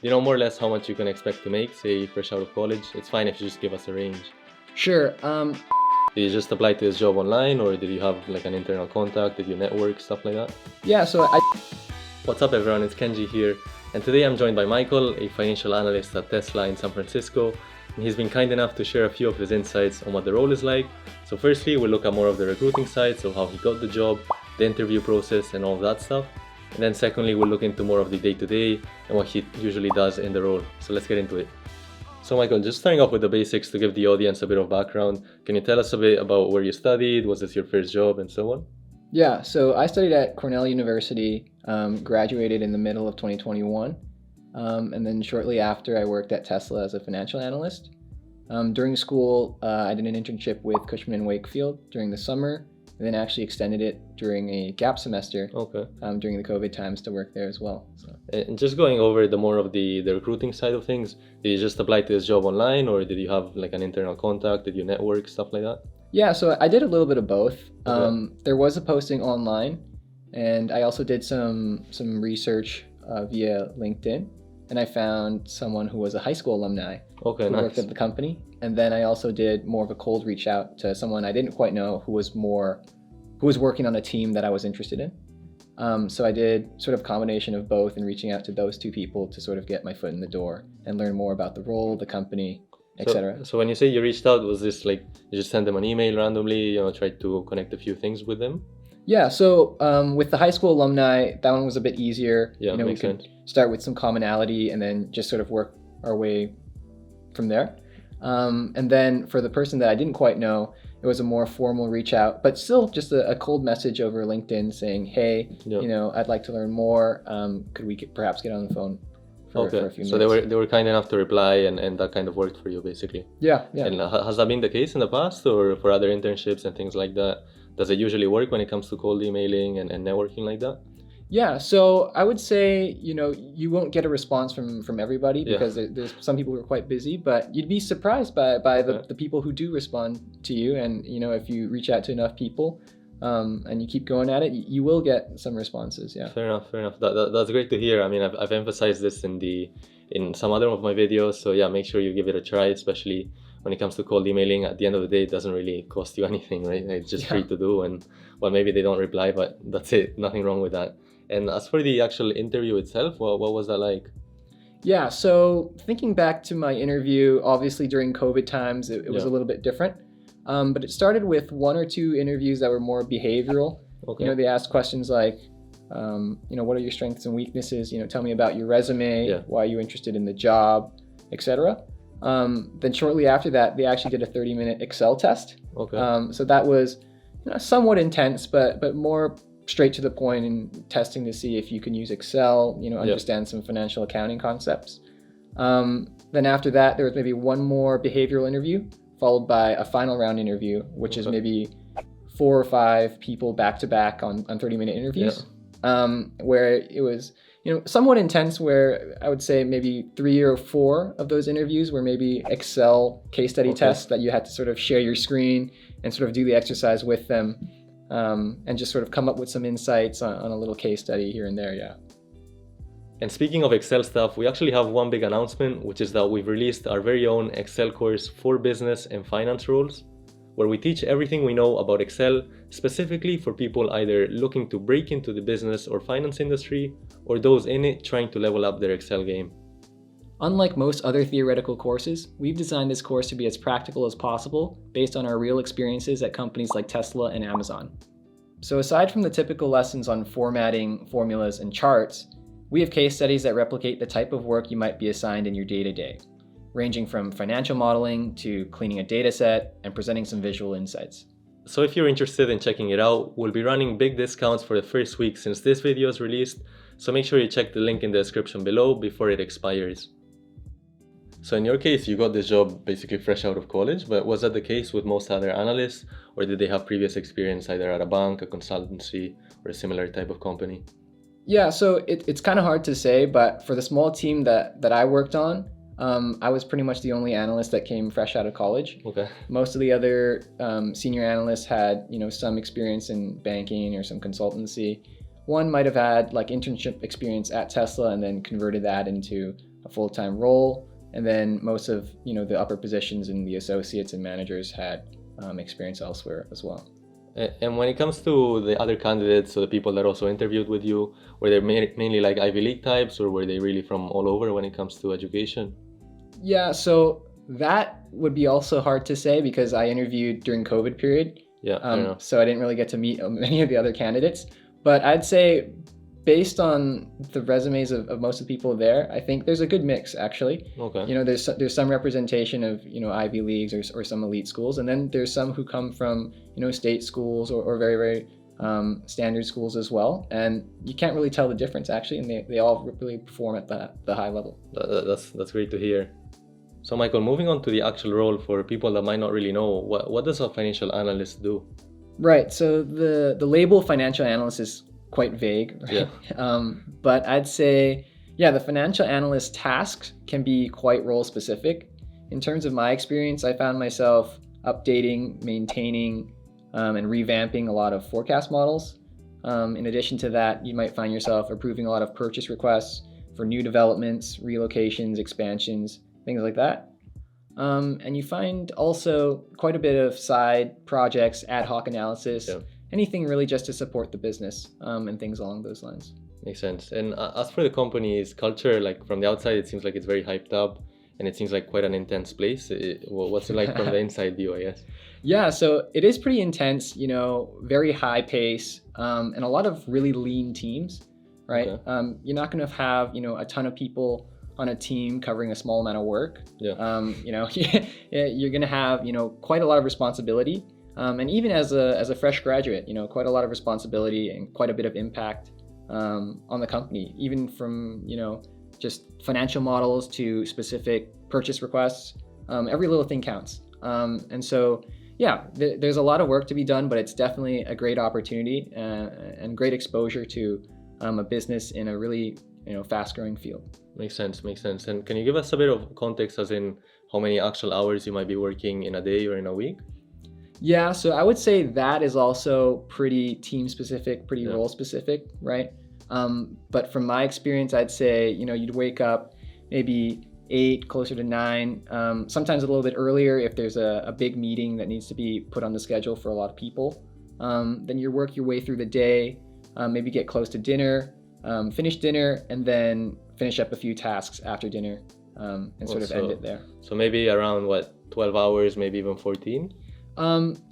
you know more or less how much you can expect to make, say fresh out of college? It's fine if you just give us a range. Sure. Did you just apply to this job online, or did you have like an internal contact? Did you network, stuff like that? Yeah, so I What's up everyone, it's Kenji here, and today I'm joined by Michael, a financial analyst at Tesla in San Francisco, and he's been kind enough to share a few of his insights on what the role is like. So firstly, we'll look at more of the recruiting side, so how he got the job, the interview process and all of that stuff. And then secondly, we'll look into more of the day-to-day and what he usually does in the role. So let's get into it. So Michael, just starting off with the basics to give the audience a bit of background, can you tell us a bit about where you studied? Was this your first job and so on? Yeah, so I studied at Cornell University, graduated in the middle of 2021, and then shortly after I worked at Tesla as a financial analyst. During school, I did an internship with Cushman & Wakefield during the summer, and then actually extended it during a gap semester during the COVID times to work there as well. So. And just going over the more of the recruiting side of things, did you just apply to this job online, or did you have like an internal contact? Did you network, stuff like that? Yeah, so I did a little bit of both. There was a posting online, and I also did some research via LinkedIn, and I found someone who was a high school alumni who worked at the company. And then I also did more of a cold reach out to someone I didn't quite know who was working on a team that I was interested in. So I did sort of a combination of both and reaching out to those two people to sort of get my foot in the door and learn more about the role, the company, etc. So when you say you reached out, was this like you just sent them an email randomly, tried to connect a few things with them? Yeah, so with the high school alumni, that one was a bit easier. Yeah, we could start with some commonality and then just sort of work our way from there. And then for the person that I didn't quite know, it was a more formal reach out, but still just a cold message over LinkedIn saying, hey, I'd like to learn more. Could we perhaps get on the phone for a few minutes? So they were kind enough to reply, and that kind of worked for you basically. Yeah. And has that been the case in the past, or for other internships and things like that? Does it usually work when it comes to cold emailing and networking like that? Yeah, so I would say, you won't get a response from everybody because there's some people who are quite busy, but you'd be surprised by the people who do respond to you. And, if you reach out to enough people and you keep going at it, you will get some responses. Yeah. Fair enough. That's great to hear. I mean, I've emphasized this in some other of my videos. So yeah, make sure you give it a try, especially when it comes to cold emailing. At the end of the day, it doesn't really cost you anything, right? It's just free to do. And well, maybe they don't reply, but that's it. Nothing wrong with that. And as for the actual interview itself, what was that like? Yeah, so thinking back to my interview, obviously during COVID times, it was a little bit different. But it started with one or two interviews that were more behavioral. They asked questions like, what are your strengths and weaknesses? Tell me about your resume, why are you interested in the job, etc. Then shortly after that, they actually did a 30-minute Excel test. So that was somewhat intense, but more straight to the point and testing to see if you can use Excel, understand some financial accounting concepts. Then after that, there was maybe one more behavioral interview, followed by a final round interview, which is maybe 4 or 5 people back to back on 30-minute interviews, where it was somewhat intense, where I would say maybe 3 or 4 of those interviews were maybe Excel case study tests that you had to sort of share your screen and sort of do the exercise with them. And just sort of come up with some insights on a little case study here and there, yeah. And speaking of Excel stuff, we actually have one big announcement, which is that we've released our very own Excel course for business and finance roles, where we teach everything we know about Excel, specifically for people either looking to break into the business or finance industry, or those in it trying to level up their Excel game. Unlike most other theoretical courses, we've designed this course to be as practical as possible based on our real experiences at companies like Tesla and Amazon. So aside from the typical lessons on formatting, formulas, and charts, we have case studies that replicate the type of work you might be assigned in your day-to-day, ranging from financial modeling to cleaning a data set and presenting some visual insights. So if you're interested in checking it out, we'll be running big discounts for the first week since this video is released, so make sure you check the link in the description below before it expires. So in your case, you got this job basically fresh out of college, but was that the case with most other analysts, or did they have previous experience either at a bank, a consultancy, or a similar type of company? Yeah, so it's kind of hard to say, but for the small team that I worked on, I was pretty much the only analyst that came fresh out of college. Most of the other senior analysts had some experience in banking or some consultancy. One might have had like internship experience at Tesla and then converted that into a full-time role, and then most of the upper positions and the associates and managers had experience elsewhere as well. And when it comes to the other candidates, so the people that also interviewed with you, were they mainly like Ivy League types, or were they really from all over when it comes to education? Yeah, so that would be also hard to say because I interviewed during COVID period. Yeah, so I didn't really get to meet many of the other candidates. But I'd say based on the resumes of most of the people there, I think there's a good mix actually. Okay. There's some representation of Ivy Leagues or some elite schools, and then there's some who come from state schools or very very standard schools as well, and you can't really tell the difference actually, and they all really perform at the high level. That's great to hear. So Michael, moving on to the actual role for people that might not really know, what does a financial analyst do? Right. So the label financial analyst is quite vague, right? Yeah. But I'd say, the financial analyst tasks can be quite role specific. In terms of my experience, I found myself updating, maintaining, and revamping a lot of forecast models. In addition to that, you might find yourself approving a lot of purchase requests for new developments, relocations, expansions, things like that. And you find also quite a bit of side projects, ad hoc analysis, anything really just to support the business and things along those lines. Makes sense. And as for the company's culture, like from the outside, it seems like it's very hyped up and it seems like quite an intense place. What's it like from the inside view, I guess? Yeah, so it is pretty intense, very high pace and a lot of really lean teams, right? Okay. You're not going to have, a ton of people on a team covering a small amount of work. Yeah. You're going to have, quite a lot of responsibility. And even as a fresh graduate, quite a lot of responsibility and quite a bit of impact on the company, even from, just financial models to specific purchase requests. Every little thing counts. And so, there's a lot of work to be done, but it's definitely a great opportunity and great exposure to a business in a really, fast-growing field. Makes sense. And can you give us a bit of context as in how many actual hours you might be working in a day or in a week? Yeah, so I would say that is also pretty team specific, pretty role specific, right? But from my experience, I'd say, you'd wake up maybe 8, closer to 9, sometimes a little bit earlier if there's a big meeting that needs to be put on the schedule for a lot of people. Then you work your way through the day, maybe get close to dinner, finish dinner, and then finish up a few tasks after dinner and sort of end it there. So maybe around 12 hours, maybe even 14?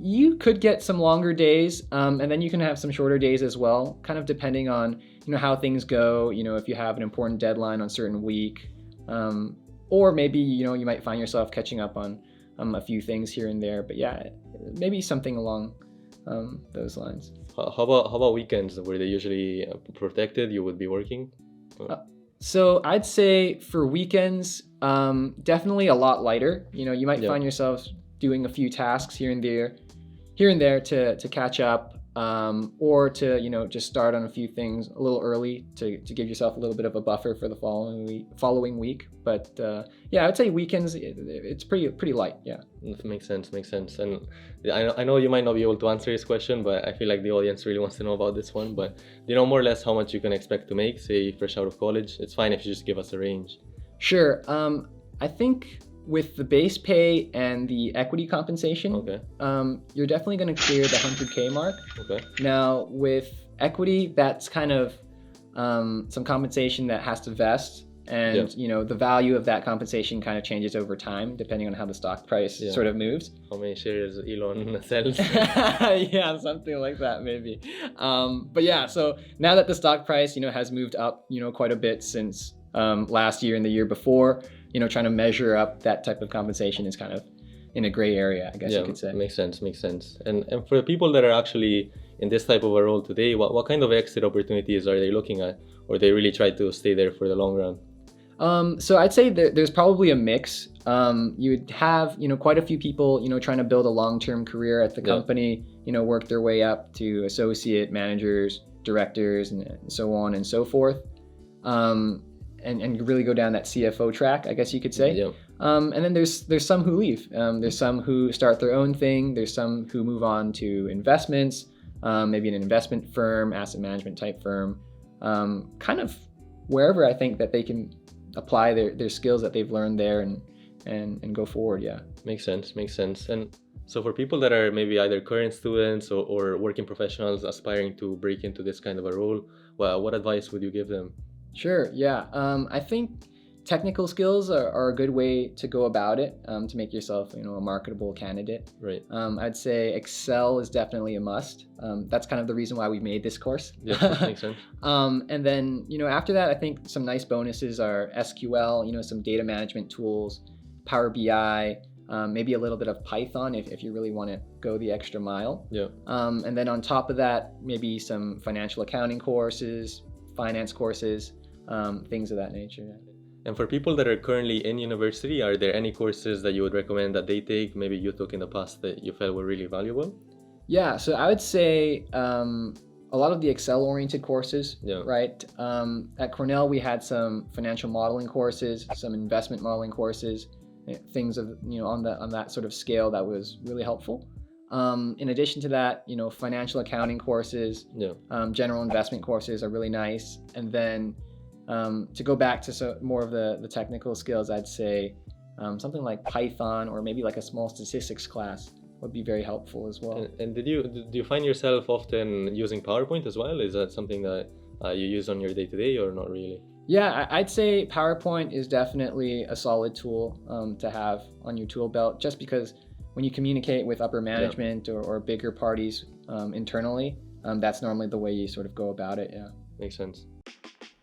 You could get some longer days, and then you can have some shorter days as well, kind of depending on how things go, if you have an important deadline on a certain week, or maybe you might find yourself catching up on a few things here and there, but maybe something along those lines. How about weekends? Were they usually protected? You would be working? So I'd say for weekends, definitely a lot lighter. You might find yourself doing a few tasks here and there to catch up, or to just start on a few things a little early to give yourself a little bit of a buffer for the following week. But I would say weekends it's pretty light. Yeah. Makes sense. And I know you might not be able to answer this question, but I feel like the audience really wants to know about this one. But do you know more or less how much you can expect to make, say fresh out of college? It's fine if you just give us a range. Sure. I think with the base pay and the equity compensation, you're definitely going to clear the 100K mark. Okay. Now with equity, that's kind of some compensation that has to vest, and the value of that compensation kind of changes over time depending on how the stock price sort of moves. How many shares Elon sells? Yeah, something like that maybe. But so now that the stock price has moved up quite a bit since last year and the year before, trying to measure up that type of compensation is kind of in a gray area, I guess you could say. Makes sense. And for the people that are actually in this type of a role today, what kind of exit opportunities are they looking at, or they really try to stay there for the long run? So I'd say there's probably a mix. You would have quite a few people trying to build a long-term career at the company, work their way up to associate managers, directors, and so on and so forth. And really go down that CFO track, I guess you could say. Yeah. And then there's some who leave. There's some who start their own thing. There's some who move on to investments, maybe an investment firm, asset management type firm, kind of wherever I think that they can apply their skills that they've learned there and go forward. Yeah. Makes sense. And so for people that are maybe either current students or working professionals aspiring to break into this kind of a role, well, what advice would you give them? Sure. Yeah. I think technical skills are a good way to go about it, to make yourself, a marketable candidate. Right. I'd say Excel is definitely a must. That's kind of the reason why we made this course. Yeah, makes sense. And then, after that, I think some nice bonuses are SQL, some data management tools, Power BI, maybe a little bit of Python if you really want to go the extra mile. Yeah. And then on top of that, maybe some financial accounting courses, finance courses, things of that nature. And for people that are currently in university, are there any courses that you would recommend that they take, maybe you took in the past, that you felt were really valuable? Yeah, so I would say a lot of the Excel-oriented courses, right? At Cornell, we had some financial modeling courses, some investment modeling courses, things of on that sort of scale that was really helpful. In addition to that, financial accounting courses, general investment courses are really nice. And then to go back to more of the technical skills, I'd say something like Python or maybe like a small statistics class would be very helpful as well. And do you find yourself often using PowerPoint as well? Is that something that you use on your day-to-day or not really? Yeah, I'd say PowerPoint is definitely a solid tool to have on your tool belt, just because when you communicate with upper management or bigger parties internally, that's normally the way you sort of go about it. Yeah. Makes sense.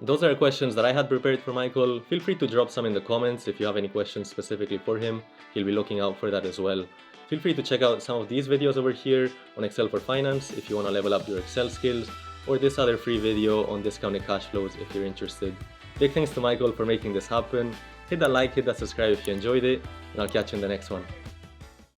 Those are questions that I had prepared for Michael. Feel free to drop some in the comments if you have any questions specifically for him. He'll be looking out for that as well. Feel free to check out some of these videos over here on Excel for Finance if you want to level up your Excel skills, or this other free video on discounted cash flows if you're interested. Big thanks to Michael for making this happen. Hit that like, hit that subscribe if you enjoyed it, and I'll catch you in the next one.